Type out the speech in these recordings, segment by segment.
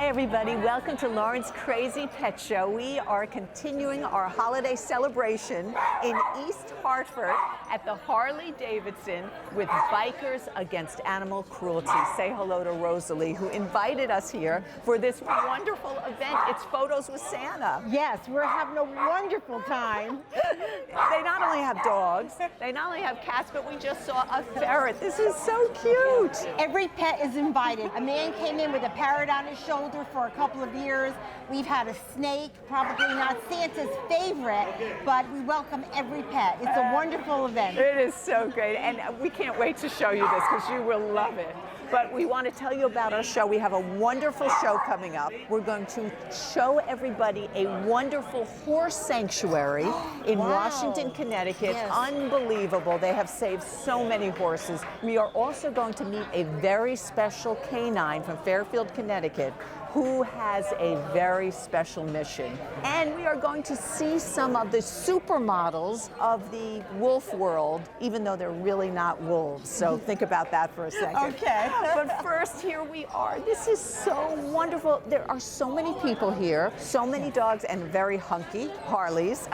everybody, welcome to Lauren's Crazy Pet Show. We are continuing our holiday celebration in East Hartford at the Harley-Davidson with Bikers Against Animal Cruelty. Say hello to Rosalie, who invited us here for this wonderful event. It's photos with Santa. Yes, we're having a wonderful time. They not only have dogs, they not only have cats, but we just saw a ferret. This is so cute. Every pet is invited. A man came in with a parrot on his shoulder for a couple of years. We've had a snake, probably not Santa's favorite, but we welcome every pet. It's a wonderful event. It is so great, and we can't wait to show you this because you will love it. But we want to tell you about our show. We have a wonderful show coming up. We're going to show everybody a wonderful horse sanctuary in Washington, Connecticut. Yes. Unbelievable. They have saved so many horses. We are also going to meet a very special canine from Fairfield, Connecticut, who has a very special mission. And we are going to see some of the supermodels of the wolf world, even though they're really not wolves. So think about that for a second. Okay. But first, here we are. This is so wonderful. There are so many people here, so many dogs, and very hunky Harleys.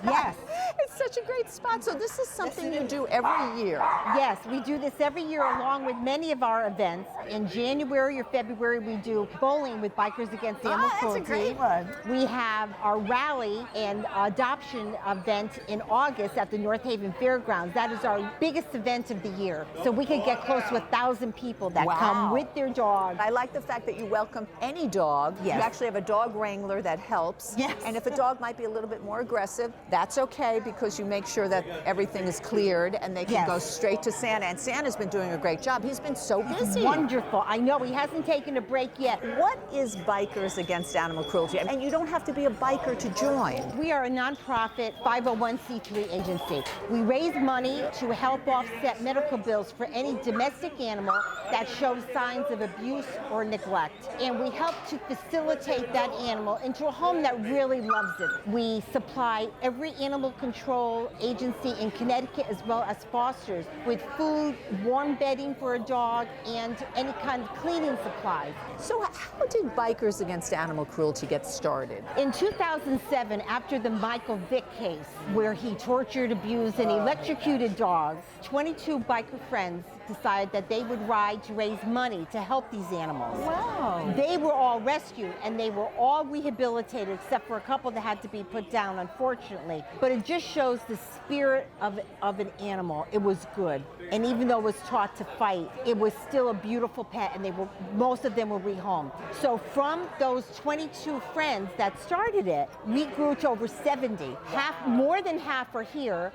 Yes. It's such a great spot. So this is something you do every year. Yes, we do this every year along with many of our events. In January or February, we do bowling with Bikers Against Animal Cruelty. That's a great one. We have our rally and adoption event in August at the North Haven Fairgrounds. That is our biggest event of the year. So we could get close to 1,000 people that come with their dog. I like the fact that you welcome any dog. Yes. You actually have a dog wrangler that helps. Yes. And if a dog might be a little bit more aggressive, that's okay because you make sure that everything is cleared and they can go straight to Santa. And Santa's been doing a great job. He's been so busy. Wonderful. I know, he hasn't taken a break yet. What is Bikers Against Animal Cruelty? And you don't have to be a biker to join. We are a nonprofit 501c3 agency. We raise money to help offset medical bills for any domestic animal that shows signs of abuse or neglect. And we help to facilitate that animal into a home that really loves it. We supply every animal control agency in Connecticut as well as fosters with food, warm bedding for a dog, and any kind of cleaning supplies. So how did Bikers Against Animal Cruelty get started? In 2007, after the Michael Vick case, where he tortured, abused, and electrocuted dogs, 22 biker friends decided that they would ride to raise money to help these animals. Wow. They were all rescued and they were all rehabilitated except for a couple that had to be put down, unfortunately. But it just shows the spirit of an animal. It was good. And even though it was taught to fight, it was still a beautiful pet, and most of them were rehomed. So from those 22 friends that started it, we grew to over 70. More than half are here.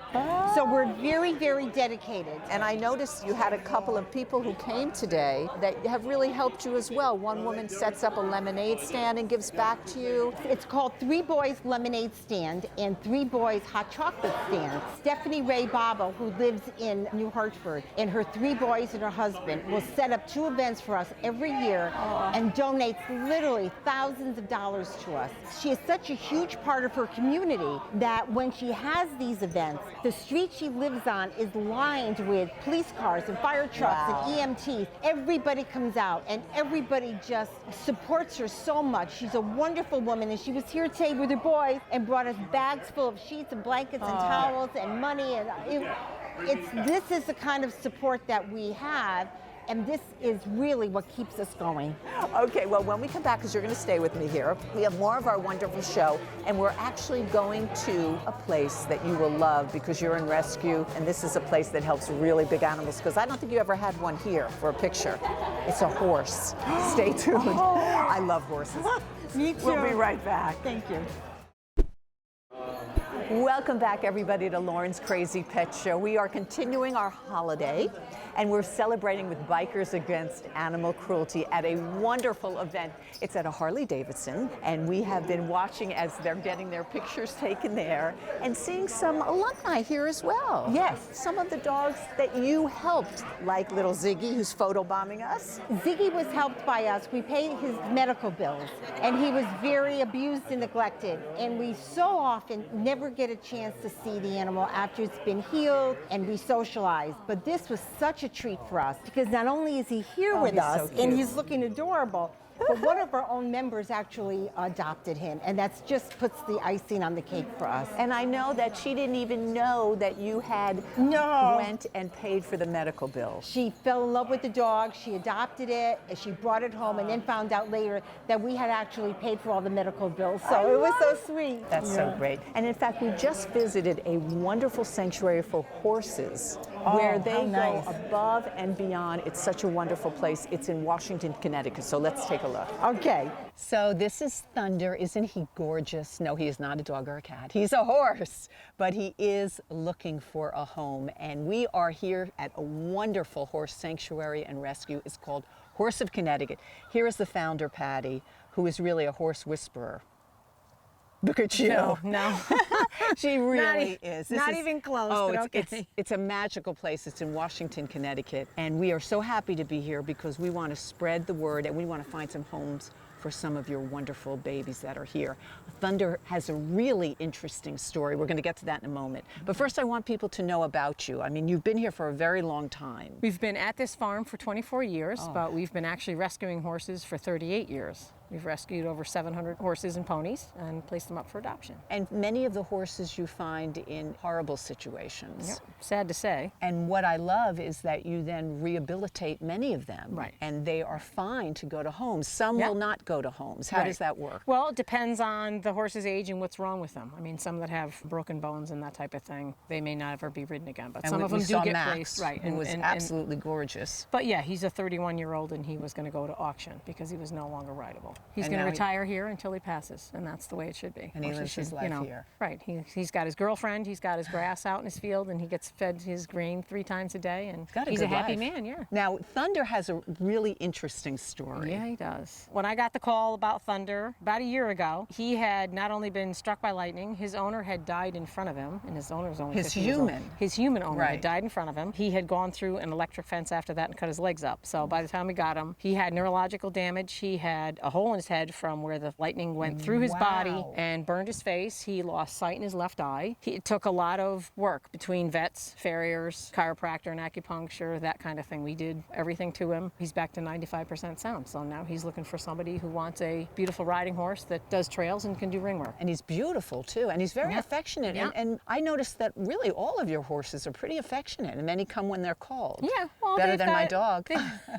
So we're very, very dedicated. And I noticed you had a couple of people who came today that have really helped you as well. One woman sets up a lemonade stand and gives back to you. It's called 3 Boys Lemonade Stand and 3 Boys Hot Chocolate Stand. Stephanie Ray Baba, who lives in New Hartford, and her 3 boys and her husband will set up 2 events for us every year and donates literally thousands of dollars to us. She is such a huge part of her community that when she has these events, the street she lives on is lined with police cars and fire trucks and EMTs. Everybody comes out and everybody just supports her so much. She's a wonderful woman, and she was here today with her boys and brought us bags full of sheets and blankets and towels and money. And this is the kind of support that we have, and this is really what keeps us going. Okay, well, when we come back, because you're going to stay with me here, we have more of our wonderful show, and we're actually going to a place that you will love because you're in rescue, and this is a place that helps really big animals, because I don't think you ever had one here for a picture. It's a horse. Stay tuned. I love horses. Me too. We'll be right back. Thank you. Welcome back, everybody, to Lauren's Crazy Pet Show. We are continuing our holiday, and we're celebrating with Bikers Against Animal Cruelty at a wonderful event. It's at a Harley-Davidson, and we have been watching as they're getting their pictures taken there and seeing some alumni here as well. Yes. Some of the dogs that you helped, like little Ziggy, who's photobombing us. Ziggy was helped by us. We paid his medical bills, and he was very abused and neglected, and we so often never get a chance to see the animal after it's been healed and re-socialized. But this was such a treat for us because not only is he here with us and he's looking adorable, But one of our own members actually adopted him, and that's just puts the icing on the cake for us. And I know that she didn't even know that you had went and paid for the medical bill. She fell in love with the dog, she adopted it, and she brought it home, and then found out later that we had actually paid for all the medical bills. So it was so sweet. That's so great. And in fact, we just visited a wonderful sanctuary for horses where they go above and beyond. It's such a wonderful place. It's in Washington, Connecticut. So let's take a look. Okay. So this is Thunder. Isn't he gorgeous? No, he is not a dog or a cat. He's a horse, but he is looking for a home. And we are here at a wonderful horse sanctuary and rescue. It's called Horse of Connecticut. Here is the founder, Patty, who is really a horse whisperer. Look at you. No. She really is. Not even close, Oh, but okay. it's a magical place. It's in Washington, Connecticut. And we are so happy to be here because we want to spread the word and we want to find some homes for some of your wonderful babies that are here. Thunder has a really interesting story. We're going to get to that in a moment. But first, I want people to know about you. I mean, you've been here for a very long time. We've been at this farm for 24 years, but we've been actually rescuing horses for 38 years. We've rescued over 700 horses and ponies and placed them up for adoption. And many of the horses you find in horrible situations. Yep. Sad to say. And what I love is that you then rehabilitate many of them. Right. And they are fine to go to homes. Some will not go to homes. How does that work? Well, it depends on the horse's age and what's wrong with them. I mean, some that have broken bones and that type of thing, they may not ever be ridden again. But And some of them do get Max, placed. Right. Who was absolutely gorgeous. But yeah, he's a 31-year-old and he was going to go to auction because he was no longer rideable. He's going to retire here until he passes, and that's the way it should be. And he lives his life here. Right. He's got his girlfriend, he's got his grass out in his field, and he gets fed his grain 3 times a day, and he's a happy man, yeah. Now, Thunder has a really interesting story. Yeah, he does. When I got the call about Thunder about a year ago, he had not only been struck by lightning, his owner had died in front of him, and his owner was only 50 years old. His human owner had died in front of him. He had gone through an electric fence after that and cut his legs up. So by the time we got him, he had neurological damage. He had a hole in his head from where the lightning went through his body and burned his face. He lost sight in his left eye. It took a lot of work between vets, farriers, chiropractor and acupuncture, that kind of thing. We did everything to him. He's back to 95% sound. So now he's looking for somebody who wants a beautiful riding horse that does trails and can do ring work. And he's beautiful too, and he's very affectionate. And I noticed that really all of your horses are pretty affectionate, and many come when they're called. Yeah, well, better than my dog.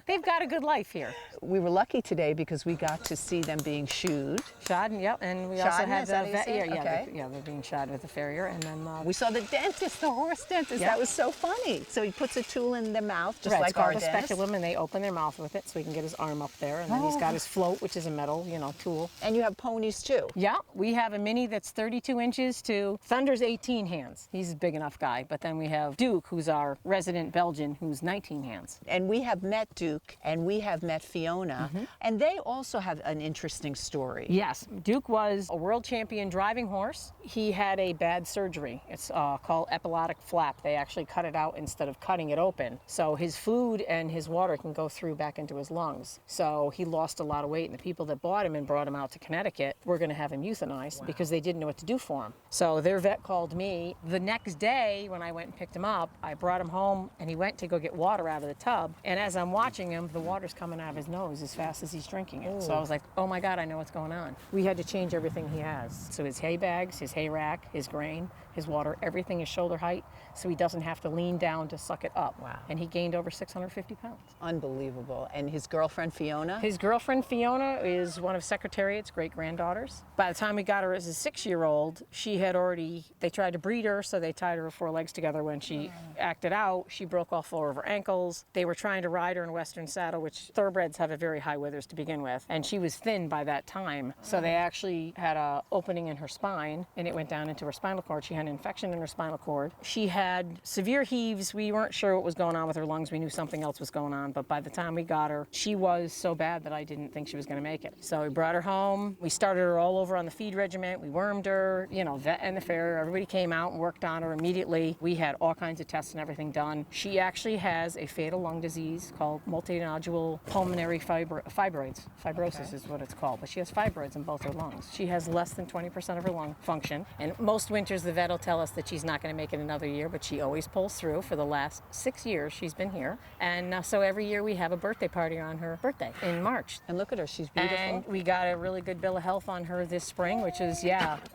They've got a good life here. We were lucky today because we got to see them being shooed. Shod, yep, and we also had the vet. They're being shod with the farrier, and then we saw the dentist, the horse dentist. That was so funny. So he puts a tool in their mouth, just like our dentist. It's called a speculum, and they open their mouth with it, so he can get his arm up there, and then he's got his float, which is a metal, tool. And you have ponies too. Yeah, we have a mini that's 32 inches to Thunder's 18 hands. He's a big enough guy, but then we have Duke, who's our resident Belgian, who's 19 hands. And we have met Duke, and we have met Fiona, and they also have an interesting story. Yes, Duke was a world champion driving horse. He had a bad surgery. It's called epilotic flap. They actually cut it out instead of cutting it open. So his food and his water can go through back into his lungs. So he lost a lot of weight, and the people that bought him and brought him out to Connecticut were going to have him euthanized because they didn't know what to do for him. So their vet called me. The next day when I went and picked him up, I brought him home, and he went to go get water out of the tub. And as I'm watching him, the water's coming out of his nose as fast as he's drinking it. So I was like, oh my God, I know what's going on. We had to change everything he has. So his hay bags, his hay rack, his grain, his water, everything is shoulder height, so he doesn't have to lean down to suck it up. Wow. And he gained over 650 pounds. Unbelievable. And his girlfriend, Fiona? His girlfriend, Fiona, is one of Secretariat's great-granddaughters. By the time we got her as a 6-year-old, she had already, they tried to breed her, so they tied her 4 legs together. When she acted out, she broke all 4 of her ankles. They were trying to ride her in a Western saddle, which thoroughbreds have a very high withers to begin with, and she was thin by that time. So they actually had an opening in her spine, and it went down into her spinal cord. She had an infection in her spinal cord. She had severe heaves. We weren't sure what was going on with her lungs. We knew something else was going on, but by the time we got her, she was so bad that I didn't think she was going to make it. So we brought her home. We started her all over on the feed regiment. We wormed her, vet and the farrier. Everybody came out and worked on her immediately. We had all kinds of tests and everything done. She actually has a fatal lung disease called multinodule pulmonary fibrosis. bronchitis is what it's called, but she has fibroids in both her lungs. She has less than 20% of her lung function, and most winters the vet will tell us that she's not going to make it another year, but she always pulls through. For the last 6 years she's been here, and so every year we have a birthday party on her birthday in March. And look at her, she's beautiful. And we got a really good bill of health on her this spring, which is,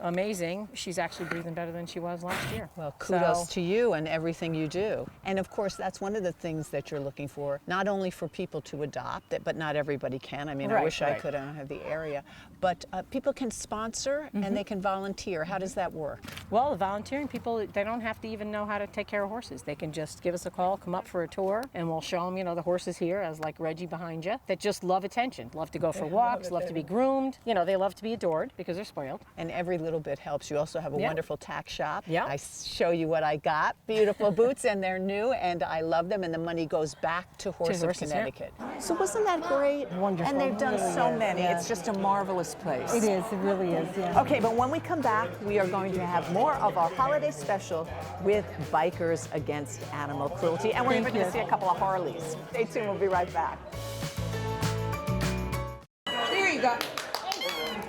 amazing. She's actually breathing better than she was last year. Well, kudos to you and everything you do. And of course, that's one of the things that you're looking for, not only for people to adopt it, but not everybody can. I mean, I wish I could, I don't have the area. But people can sponsor and they can volunteer. How does that work? Well, the volunteering people, they don't have to even know how to take care of horses. They can just give us a call, come up for a tour, and we'll show them, the horses here, as like Reggie behind you, that just love attention, love to go for walks, love to be groomed. They love to be adored because they're spoiled. And every little bit helps. You also have a wonderful tack shop. Yeah. I show you what I got. Beautiful boots, and they're new, and I love them, and the money goes back to Horse of Connecticut. So wasn't that great? Wonderful. And they've done It really so is, many. yeah. It's just a marvelous place. It is, it really is, yeah. Okay, but when we come back, we are going to have more of our holiday special with Bikers Against Animal Cruelty, and we're even going to see a couple of Harleys. Stay tuned, we'll be right back. There you go.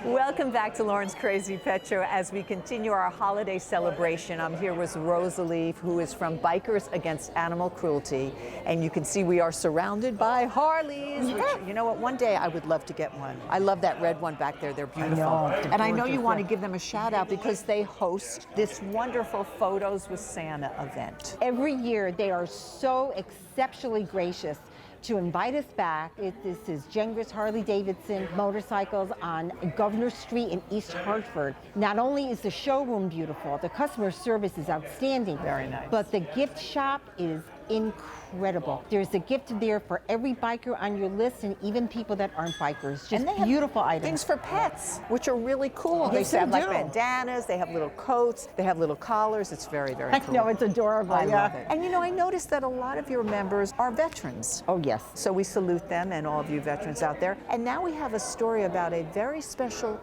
Welcome back to Lauren's Crazy Pet Show as we continue our holiday celebration. I'm here with Rosalie, who is from Bikers Against Animal Cruelty, and you can see we are surrounded by Harleys. Which, you know what? One day I would love to get one. I love that red one back there. They're beautiful. And I know you want to give them a shout out because they host this wonderful Photos with Santa event. Every year they are so exceptionally gracious to invite us back. This is Gengras Harley-Davidson motorcycles on Governor Street in East Hartford. Not only is the showroom beautiful, the customer service is outstanding. Very nice. But the gift shop is incredible. There's a gift there for every biker on your list, and even people that aren't bikers. Just and they have beautiful items. Things for pets, which are really cool. Yes, they have they like do. bandanas, they have little coats, they have little collars. It's very, very I cool. know, it's adorable. I yeah. love it. And I noticed that a lot of your members are veterans. Oh, yes. So we salute them and all of you veterans out there. And now we have a story about a very special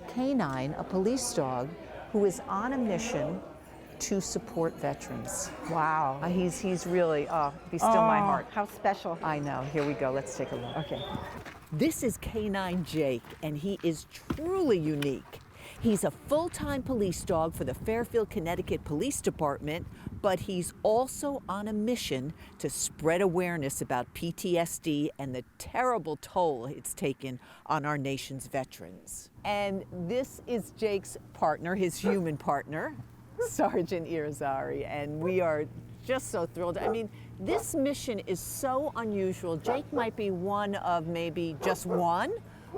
canine, a police dog, who is on a mission to support veterans. Wow. He's really, he's still my heart. How special. I know. Here we go. Let's take a look. Okay. This is Canine Jake, and he is truly unique. He's a full-time police dog for the Fairfield, Connecticut Police Department, but he's also on a mission to spread awareness about PTSD and the terrible toll it's taken on our nation's veterans. And this is Jake's partner, his human partner, Sergeant Irizarry, and we are just so thrilled. I mean, this mission is so unusual. Jake might be one of maybe just one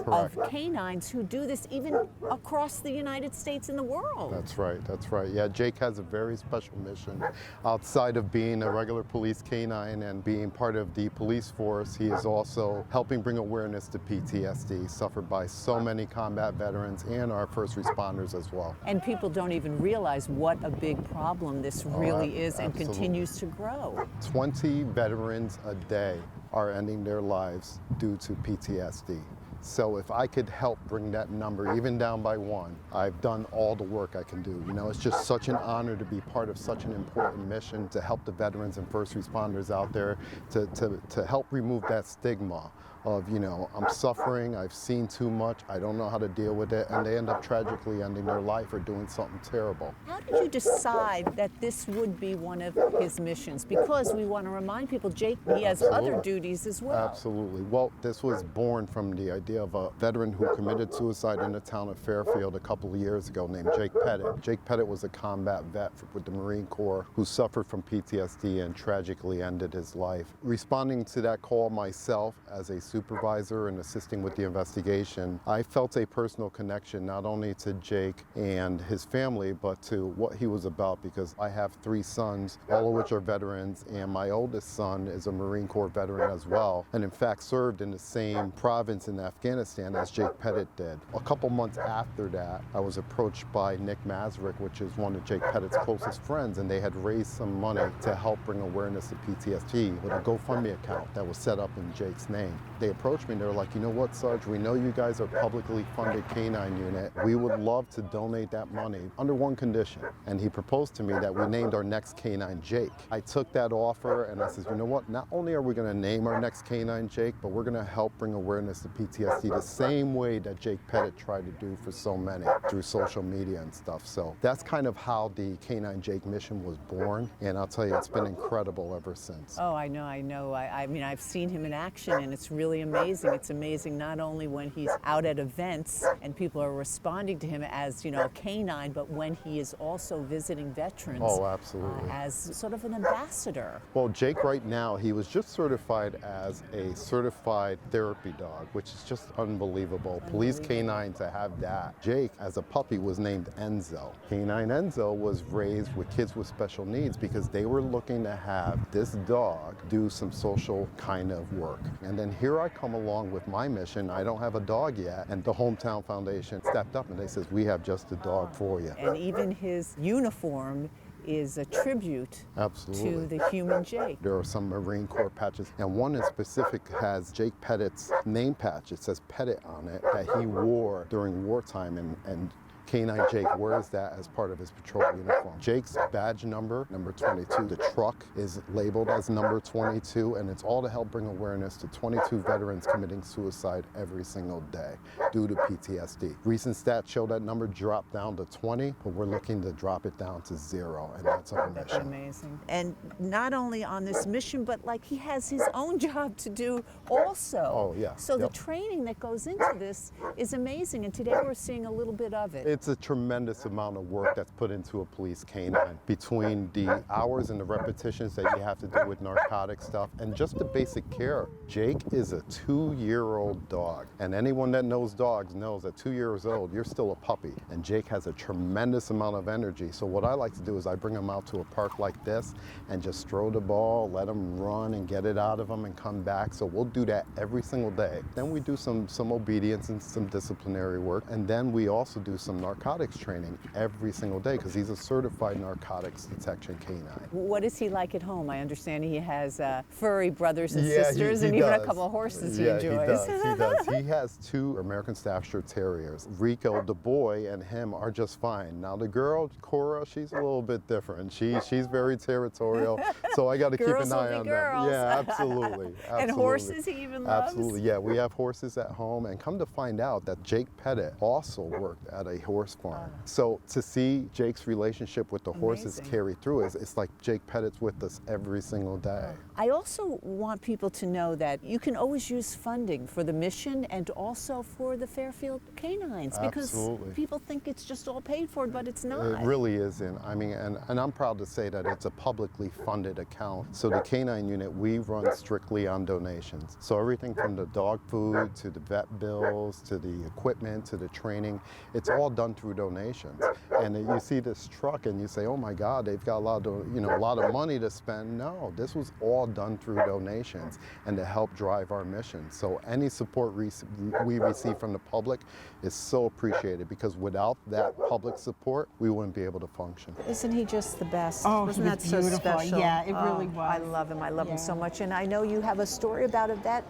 Correct. of canines who do this even across the United States and the world. That's right, that's right. Yeah, Jake has a very special mission. Outside of being a regular police canine and being part of the police force, he is also helping bring awareness to PTSD suffered by so many combat veterans and our first responders as well. And people don't even realize what a big problem this really is and absolutely. continues to grow. 20 veterans a day are ending their lives due to PTSD. So if I could help bring that number even down by one, I've done all the work I can do. It's just such an honor to be part of such an important mission to help the veterans and first responders out there to help remove that stigma of, I'm suffering, I've seen too much, I don't know how to deal with it, and they end up tragically ending their life or doing something terrible. How did you decide that this would be one of his missions? Because we want to remind people, Jake, he has other duties as well. Absolutely. Well, this was born from the idea of a veteran who committed suicide in the town of Fairfield a couple of years ago named Jake Pettit. Jake Pettit was a combat vet with the Marine Corps who suffered from PTSD and tragically ended his life. Responding to that call myself as a supervisor and assisting with the investigation, I felt a personal connection not only to Jake and his family, but to what he was about, because I have 3 sons, all of which are veterans, and my oldest son is a Marine Corps veteran as well, and in fact served in the same province in Afghanistan as Jake Pettit did. A couple months after that, I was approached by Nick Mazurek, which is one of Jake Pettit's closest friends, and they had raised some money to help bring awareness to PTSD with a GoFundMe account that was set up in Jake's name. they approached me and they were like, you know what, Sarge, we know you guys are publicly funded canine unit. We would love to donate that money under one condition. And he proposed to me that we named our next canine Jake. I took that offer and I said, you know what, not only are we going to name our next canine Jake, but we're going to help bring awareness to PTSD the same way that Jake Pettit tried to do for so many through social media and stuff. So that's kind of how the Canine Jake mission was born. And I'll tell you, it's been incredible ever since. Oh, I know. I mean, I've seen him in action, and it's really amazing. It's amazing not only when he's out at events and people are responding to him as, you know, a canine, but when he is also visiting veterans. Oh, absolutely. As sort of an ambassador. Well, Jake right now, he was just certified as a certified therapy dog, which is just unbelievable. Police canine to have that. Jake, as a puppy, was named Enzo. Canine Enzo was raised with kids with special needs because they were looking to have this dog do some social kind of work. And then here I come along with my mission. I don't have a dog yet. And the Hometown Foundation stepped up and they said, we have just a dog for you. And even his uniform is a tribute to the human Jake. There are some Marine Corps patches, and one in specific has Jake Pettit's name patch. It says Pettit on it that he wore during wartime, and Canine Jake wears that as part of his patrol uniform. Jake's badge number, number 22. The truck is labeled as number 22, and it's all to help bring awareness to 22 veterans committing suicide every single day due to PTSD. Recent stats show that number dropped down to 20, but we're looking to drop it down to 0, and that's our mission. That's amazing. And not only on this mission, but like he has his own job to do also. Oh, yeah. So the training that goes into this is amazing, and today we're seeing a little bit of it. It's a tremendous amount of work that's put into a police canine, between the hours and the repetitions that you have to do with narcotic stuff and just the basic care. Jake is a 2-year-old dog, and anyone that knows dogs knows at 2 years old, you're still a puppy, and Jake has a tremendous amount of energy. So what I like to do is I bring him out to a park like this and just throw the ball, let him run and get it out of him and come back. So we'll do that every single day. Then we do some obedience and some disciplinary work, and then we also do some narcotics training every single day because he's a certified narcotics detection canine. What is he like at home? I understand he has furry brothers and sisters, and even a couple of horses he enjoys. He does. He has 2 American Staffordshire Terriers. Rico, the boy, and him are just fine. Now the girl, Cora, she's a little bit different. She's very territorial, so I got to keep an eye on them. Yeah, absolutely. And horses he even loves? Absolutely, yeah. We have horses at home, and come to find out that Jake Pettit also worked at a horse farm. So to see Jake's relationship with the horses carry through, it's like Jake Pettit's with us every single day. I also want people to know that you can always use funding for the mission and also for the Fairfield canines, because people think it's just all paid for, but it's not. It really isn't. I mean, and I'm proud to say that it's a publicly funded account. So the canine unit, we run strictly on donations. So everything from the dog food to the vet bills to the equipment to the training, it's all done through donations. And you see this truck and you say, oh my God, they've got a lot of money to spend. No, this was all done through donations and to help drive our mission. So any support we receive from the public is so appreciated, because without that public support, we wouldn't be able to function. Isn't he just the best? Oh, wasn't that so special? Yeah, it really was. I love him. I love him so much. And I know you have a story about a vet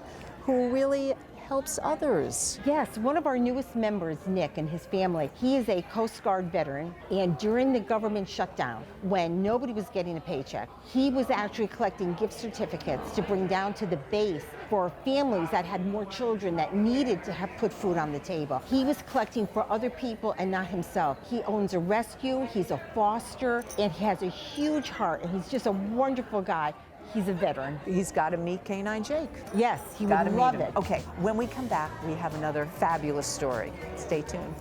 who really helps others. Yes, one of our newest members, Nick, and his family, he is a Coast Guard veteran, and during the government shutdown, when nobody was getting a paycheck, he was actually collecting gift certificates to bring down to the base for families that had more children that needed to have put food on the table. He was collecting for other people and not himself. He owns a rescue, he's a foster, and he has a huge heart, and he's just a wonderful guy. He's a veteran. He's got to meet Canine Jake. Yes, he would love it. Okay, when we come back, we have another fabulous story. Stay tuned.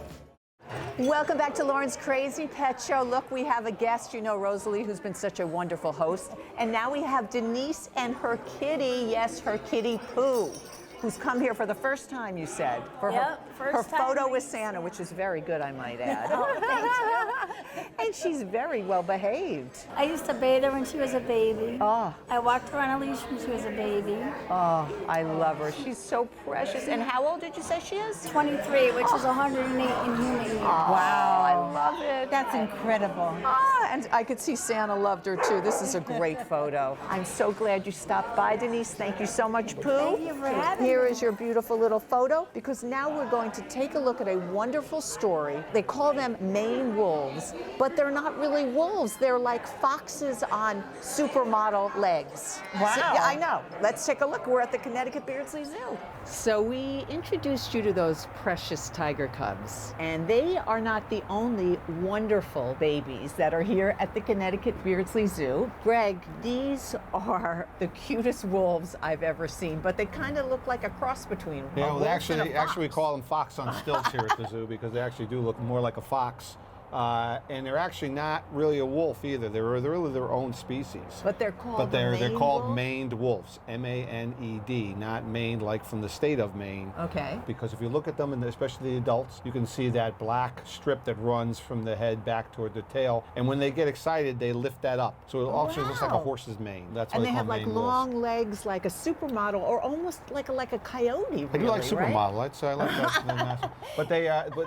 Welcome back to Lauren's Crazy Pet Show. Look, we have a guest, you know, Rosalie, who's been such a wonderful host. And now we have Denise and her kitty, yes, her kitty Pooh, who's come here for the first time, you said, for her photo with Santa, which is very good, I might add. Oh, thank you. And she's very well behaved. I used to bathe her when she was a baby. Oh. I walked her on a leash when she was a baby. Oh, I love her. She's so precious. And how old did you say she is? 23, which is 108 in human years. Wow, I love it. That's incredible. Ah, and I could see Santa loved her too. This is a great photo. I'm so glad you stopped by, Denise. Thank you so much, Pooh. Thank you for having Here me. is your beautiful little photo, because now we're going to take a look at a wonderful story. They call them Maine wolves, but they're not really wolves. They're like foxes on supermodel legs. Wow. So, yeah, I know. Let's take a look. We're at the Connecticut Beardsley Zoo. So we introduced you to those precious tiger cubs, and they are not the only wonderful babies that are here at the Connecticut Beardsley Zoo. Greg, these are the cutest wolves I've ever seen, but they kind of look like a cross between Yeah, a well, wolf actually, and a fox. we call them fox on stilts here at the zoo because they actually do look more like a fox. And they're actually not really a wolf either. They're really their own species. But they're called But they're Maine called wolf? maned wolves, M-A-N-E-D, not maned like from the state of Maine. Okay. Because if you look at them, and especially the adults, you can see that black strip that runs from the head back toward the tail. And when they get excited, they lift that up. So it also looks like a Wow. horse's mane. That's why And they they call have like maned wolves. long legs, like a supermodel, or almost like a coyote. They do really, like right? supermodel. I like that. But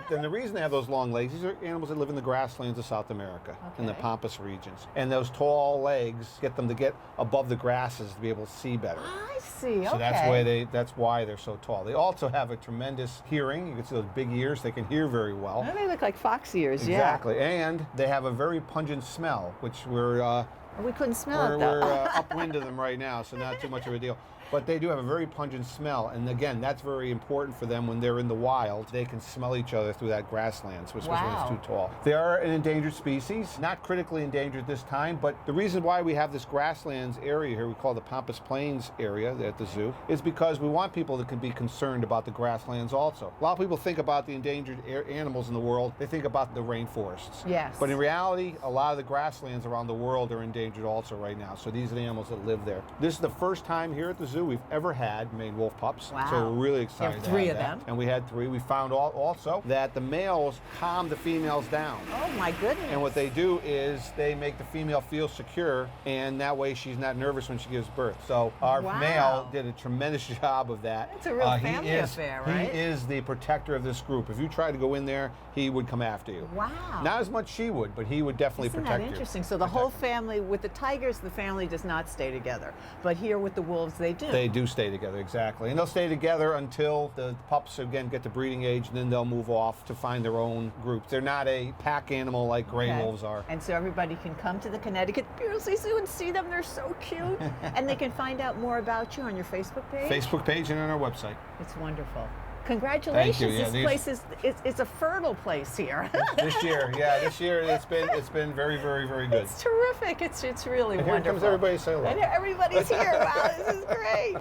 then the reason they have those long legs, these are animals that live in the grasslands of South America, in the Okay. pampas regions. And those tall legs get them to get above the grasses to be able to see better. I see. So that's why they're so tall. They also have a tremendous hearing. You can see those big ears. They can hear very well. Oh, they look like fox ears, yeah. Exactly. And they have a very pungent smell, which We couldn't smell it we're though. upwind of them right now, so not too much of a deal. But they do have a very pungent smell, and again, that's very important for them when they're in the wild. They can smell each other through that grasslands, especially when Wow. it's too tall. They are an endangered species, not critically endangered this time, but the reason why we have this grasslands area here, we call the Pampas Plains area at the zoo, is because we want people that can be concerned about the grasslands also. A lot of people think about the endangered animals in the world, they think about the rainforests. Yes. But in reality, a lot of the grasslands around the world are endangered also right now, so these are the animals that live there. This is the first time here at the zoo we've ever had Maine wolf pups. Wow. So we're really You excited have to three have of that. them? And we had three. We found also that the males calm the females down. Oh my goodness. And what they do is they make the female feel secure, and that way she's not nervous when she gives birth. So our Wow. male did a tremendous job of that. It's a real He family is- affair, right? He is the protector of this group. If you try to go in there, he would come after you. Wow. Not as much she would, but he would definitely Isn't protect that you. interesting? So the whole family, with the tigers, the family does not stay together. But here with the wolves, they do. They do stay together, exactly. And they'll stay together until the pups, again, get to breeding age, and then they'll move off to find their own groups. They're not a pack animal like gray Okay. wolves are. And so everybody can come to the Connecticut Beardsley Zoo and see them. They're so cute. And they can find out more about you on your Facebook page. Facebook page and on our website. It's wonderful. Congratulations. Yeah, This these- place is a fertile place here. This year it's been very, very, very good. It's terrific. It's really And here wonderful. comes everybody to say hello. And everybody's here. Wow, this is great.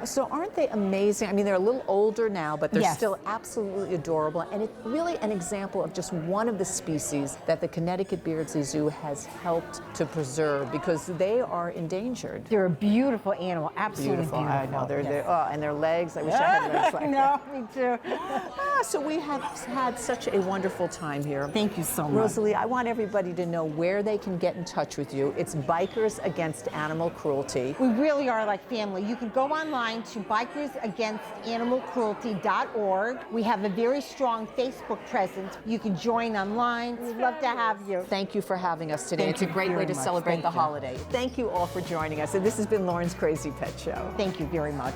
So aren't they amazing? I mean, they're a little older now, but they're Yes. still absolutely adorable. And it's really an example of just one of the species that the Connecticut Beardsley Zoo has helped to preserve, because they are endangered. They're a beautiful animal, absolutely Beautiful. beautiful. I know. Yes. And their legs. I wish I had legs like No, me too. that. So we have had such a wonderful time here. Thank you so much. Rosalie, I want everybody to know where they can get in touch with you. It's Bikers Against Animal Cruelty. We really are like family. You can go online to bikersagainstanimalcruelty.org. We have a very strong Facebook presence. You can join online. We'd love to have you. Thank you for having us today. Thank It's a you great way very to much. celebrate Thank the you. holiday. Thank you all for joining us. And this has been Lauren's Crazy Pet Show. Thank you very much.